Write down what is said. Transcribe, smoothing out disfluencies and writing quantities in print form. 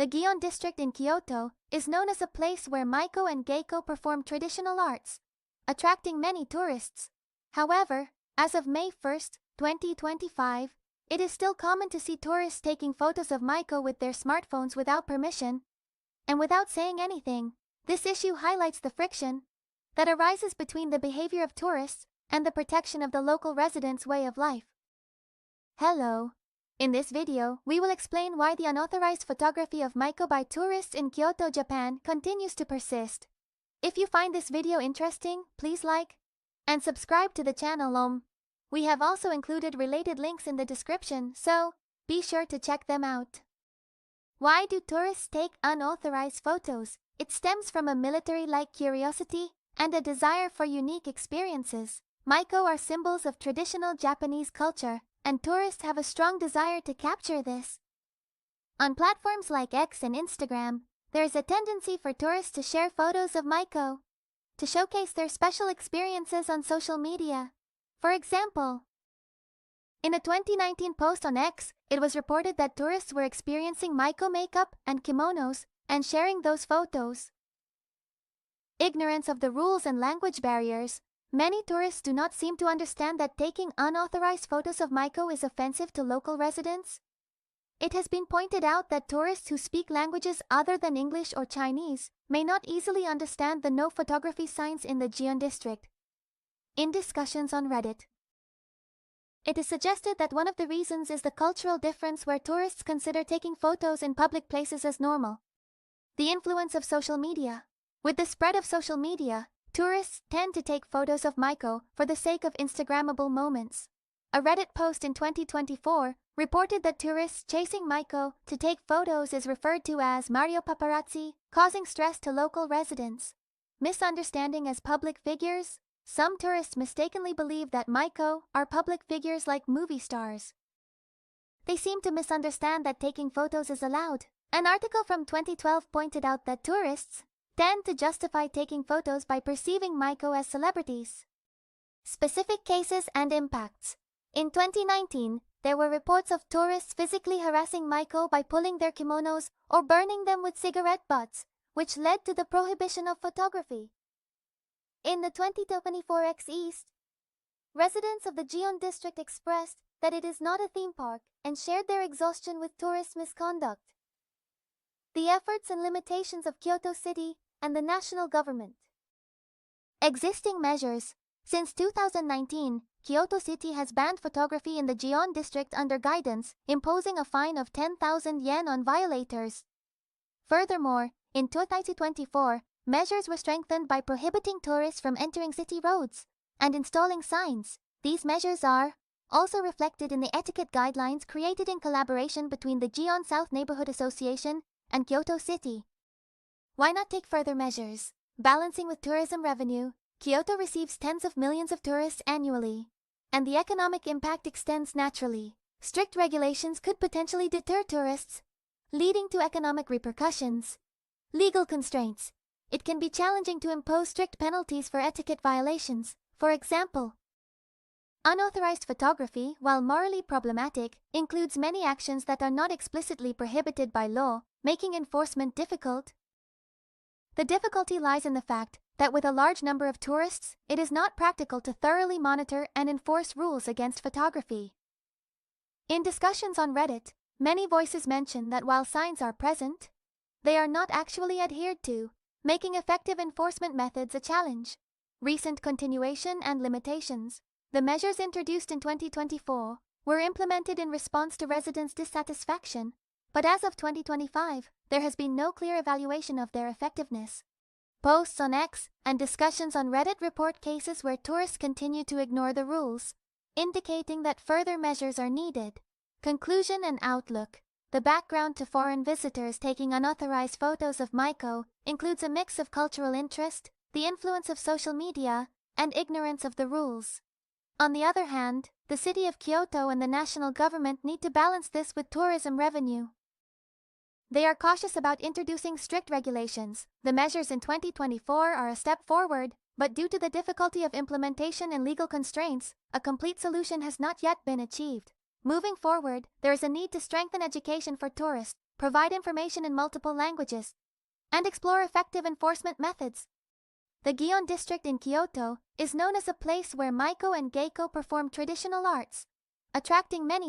The Gion district in Kyoto is known as a place where maiko and geiko perform traditional arts, attracting many tourists. However, as of May 1st, 2025, it is still common to see tourists taking photos of maiko with their smartphones without permission and without saying anything. This issue highlights the friction that arises between the behavior of tourists and the protection of the local residents' way of life. Hello. In this video, we will explain why the unauthorized photography of maiko by tourists in Kyoto, Japan continues to persist. If you find this video interesting, please like and subscribe to the channel. We have also included related links in the description, so be sure to check them out. Why do tourists take unauthorized photos? It stems from a military-like curiosity and a desire for unique experiences. Maiko are symbols of traditional Japanese culture, and tourists have a strong desire to capture this. On platforms like X and Instagram, there is a tendency for tourists to share photos of maiko to showcase their special experiences on social media. For example, in a 2019 post on X, it was reported that tourists were experiencing maiko makeup and kimonos and sharing those photos. Ignorance of the rules and language barriers. Many tourists do not seem to understand that taking unauthorized photos of maiko is offensive to local residents. It has been pointed out that tourists who speak languages other than English or Chinese may not easily understand the no photography signs in the Gion district. In discussions on Reddit, it is suggested that one of the reasons is the cultural difference where tourists consider taking photos in public places as normal. The influence of social media. With the spread of social media, tourists tend to take photos of maiko for the sake of Instagrammable moments. A Reddit post in 2024 reported that tourists chasing maiko to take photos is referred to as Mario paparazzi, causing stress to local residents. Misunderstanding as public figures. Some tourists mistakenly believe that maiko are public figures like movie stars. They seem to misunderstand that taking photos is allowed. An article from 2012 pointed out that tourists tend to justify taking photos by perceiving maiko as celebrities. Specific cases and impacts. In 2019, there were reports of tourists physically harassing maiko by pulling their kimonos or burning them with cigarette butts, which led to the prohibition of photography. In the 2024 X East, residents of the Gion district expressed that it is not a theme park and shared their exhaustion with tourist misconduct. The efforts and limitations of Kyoto City and the national government. Existing measures. Since 2019, Kyoto City has banned photography in the Gion district under guidance, imposing a fine of 10,000 yen on violators. Furthermore, in 2024, measures were strengthened by prohibiting tourists from entering city roads and installing signs. These measures are also reflected in the etiquette guidelines created in collaboration between the Gion South Neighborhood Association and Kyoto City. Why not take further measures? Balancing with tourism revenue. Kyoto receives tens of millions of tourists annually, and the economic impact extends naturally. Strict regulations could potentially deter tourists, leading to economic repercussions. Legal constraints. It can be challenging to impose strict penalties for etiquette violations. For example, unauthorized photography, while morally problematic, includes many actions that are not explicitly prohibited by law, making enforcement difficult. The difficulty lies in the fact that with a large number of tourists, it is not practical to thoroughly monitor and enforce rules against photography. In discussions on Reddit, many voices mention that while signs are present, they are not actually adhered to, making effective enforcement methods a challenge. Recent continuation and limitations. The measures introduced in 2024 were implemented in response to residents' dissatisfaction, but as of 2025, there has been no clear evaluation of their effectiveness. Posts on X and discussions on Reddit report cases where tourists continue to ignore the rules, indicating that further measures are needed. Conclusion and outlook. The background to foreign visitors taking unauthorized photos of maiko includes a mix of cultural interest, the influence of social media, and ignorance of the rules. On the other hand, the city of Kyoto and the national government need to balance this with tourism revenue. They are cautious about introducing strict regulations. The measures in 2024 are a step forward, but due to the difficulty of implementation and legal constraints, a complete solution has not yet been achieved. Moving forward, there is a need to strengthen education for tourists, provide information in multiple languages, and explore effective enforcement methods. The Gion district in Kyoto is known as a place where maiko and geiko perform traditional arts, attracting many